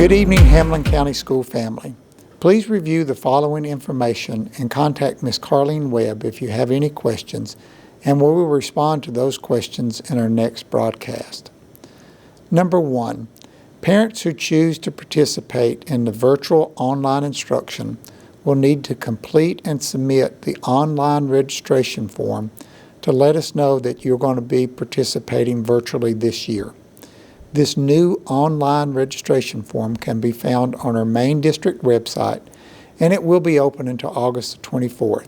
Good evening, Hamlin County School family. Please review the following information and contact Ms. Carlene Webb if you have any questions, and we will respond to those questions in our next broadcast. Number 1, parents who choose to participate in the virtual online instruction will need to complete and submit the online registration form to let us know that you're going to be participating virtually this year. This new online registration form can be found on our main district website, and it will be open until August 24th.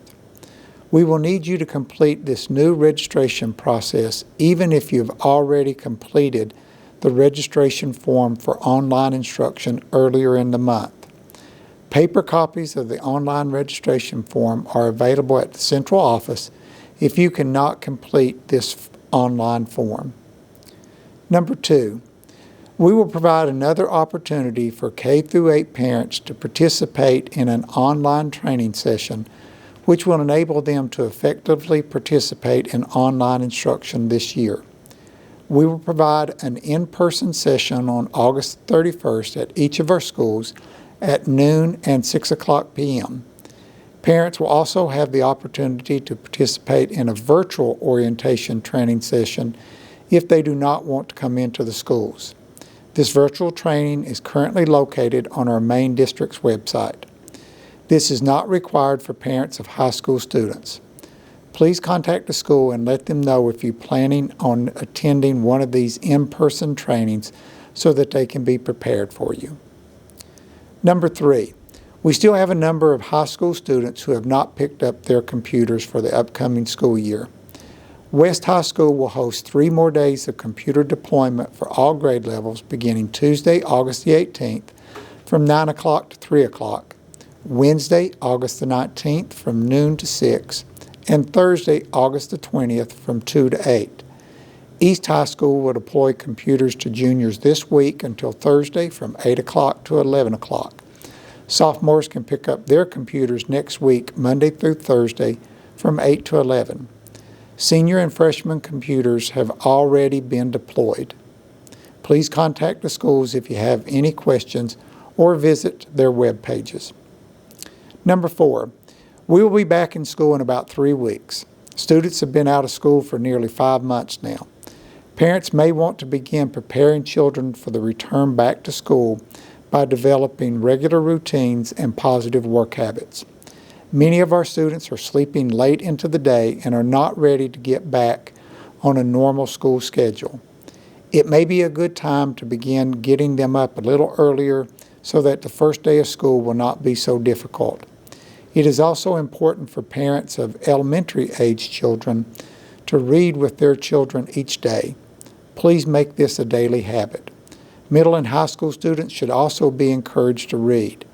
We will need you to complete this new registration process even if you've already completed the registration form for online instruction earlier in the month. Paper copies of the online registration form are available at the central office if you cannot complete this online form. Number 2, we will provide another opportunity for K-8 parents to participate in an online training session, which will enable them to effectively participate in online instruction this year. We will provide an in-person session on August 31st at each of our schools at noon and 6 o'clock p.m. Parents will also have the opportunity to participate in a virtual orientation training session if they do not want to come into the schools. This virtual training is currently located on our main district's website. This is not required for parents of high school students. Please contact the school and let them know if you're planning on attending one of these in-person trainings so that they can be prepared for you. Number 3, we still have a number of high school students who have not picked up their computers for the upcoming school year. West High School will host 3 more days of computer deployment for all grade levels beginning Tuesday, August the 18th from 9 o'clock to 3 o'clock, Wednesday, August the 19th from noon to 6, and Thursday, August the 20th from 2 to 8. East High School will deploy computers to juniors this week until Thursday from 8 o'clock to 11 o'clock. Sophomores can pick up their computers next week, Monday through Thursday from 8 to 11. Senior and freshman computers have already been deployed. Please contact the schools if you have any questions or visit their web pages. Number 4, we will be back in school in about 3 weeks. Students have been out of school for nearly 5 months now. Parents may want to begin preparing children for the return back to school by developing regular routines and positive work habits. Many of our students are sleeping late into the day and are not ready to get back on a normal school schedule. It may be a good time to begin getting them up a little earlier so that the first day of school will not be so difficult. It is also important for parents of elementary age children to read with their children each day. Please make this a daily habit. Middle and high school students should also be encouraged to read.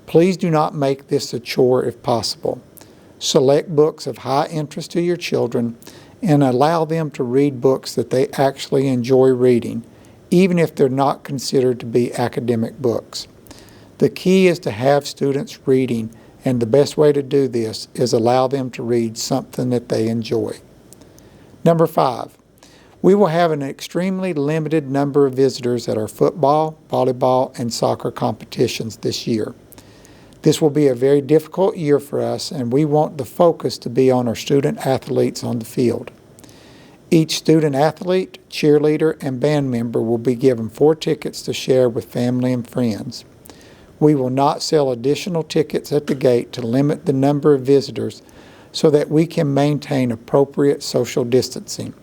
Please do not make this a chore if possible. Select books of high interest to your children and allow them to read books that they actually enjoy reading, even if they're not considered to be academic books. The key is to have students reading, and the best way to do this is allow them to read something that they enjoy. Number 5, we will have an extremely limited number of visitors at our football, volleyball, and soccer competitions this year. This will be a very difficult year for us, and we want the focus to be on our student athletes on the field. Each student athlete, cheerleader, and band member will be given 4 tickets to share with family and friends. We will not sell additional tickets at the gate to limit the number of visitors so that we can maintain appropriate social distancing.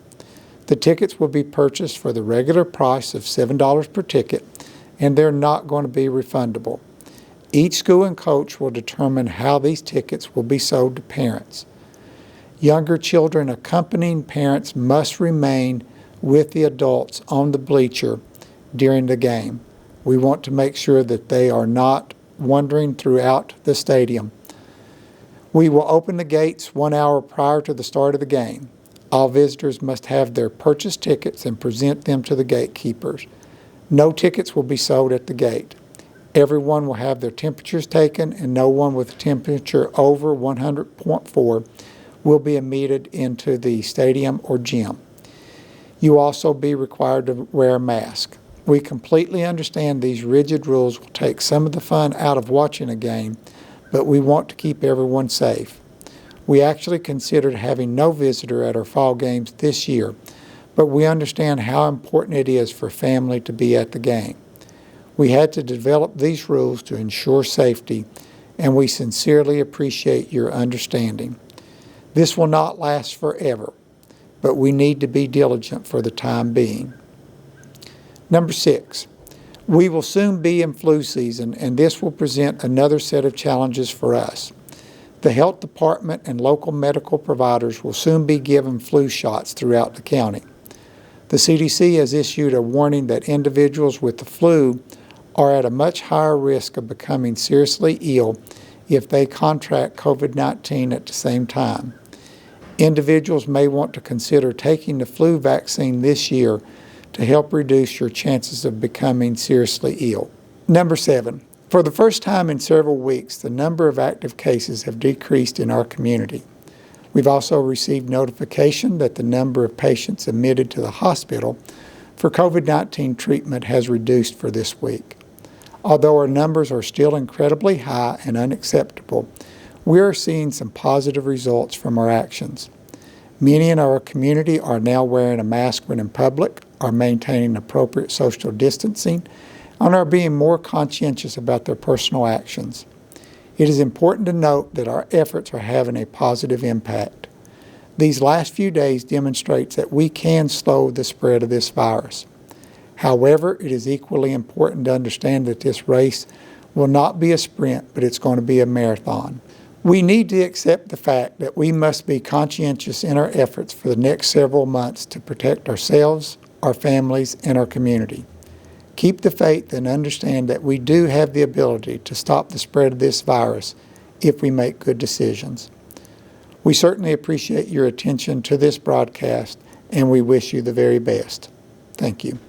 The tickets will be purchased for the regular price of $7 per ticket, and they're not going to be refundable. Each school and coach will determine how these tickets will be sold to parents. Younger children accompanying parents must remain with the adults on the bleacher during the game. We want to make sure that they are not wandering throughout the stadium. We will open the gates 1 hour prior to the start of the game. All visitors must have their purchased tickets and present them to the gatekeepers. No tickets will be sold at the gate. Everyone will have their temperatures taken, and no one with a temperature over 100.4 will be admitted into the stadium or gym. You will also be required to wear a mask. We completely understand these rigid rules will take some of the fun out of watching a game, but we want to keep everyone safe. We actually considered having no visitor at our fall games this year, but we understand how important it is for family to be at the game. We had to develop these rules to ensure safety, and we sincerely appreciate your understanding. This will not last forever, but we need to be diligent for the time being. Number 6, we will soon be in flu season, and this will present another set of challenges for us. The health department and local medical providers will soon be given flu shots throughout the county. The CDC has issued a warning that individuals with the flu are at a much higher risk of becoming seriously ill if they contract COVID-19 at the same time. Individuals may want to consider taking the flu vaccine this year to help reduce your chances of becoming seriously ill. Number 7, for the first time in several weeks, the number of active cases have decreased in our community. We've also received notification that the number of patients admitted to the hospital for COVID-19 treatment has reduced for this week. Although our numbers are still incredibly high and unacceptable, we are seeing some positive results from our actions. Many in our community are now wearing a mask when in public, are maintaining appropriate social distancing, and are being more conscientious about their personal actions. It is important to note that our efforts are having a positive impact. These last few days demonstrates that we can slow the spread of this virus. However, it is equally important to understand that this race will not be a sprint, but it's going to be a marathon. We need to accept the fact that we must be conscientious in our efforts for the next several months to protect ourselves, our families, and our community. Keep the faith and understand that we do have the ability to stop the spread of this virus if we make good decisions. We certainly appreciate your attention to this broadcast, and we wish you the very best. Thank you.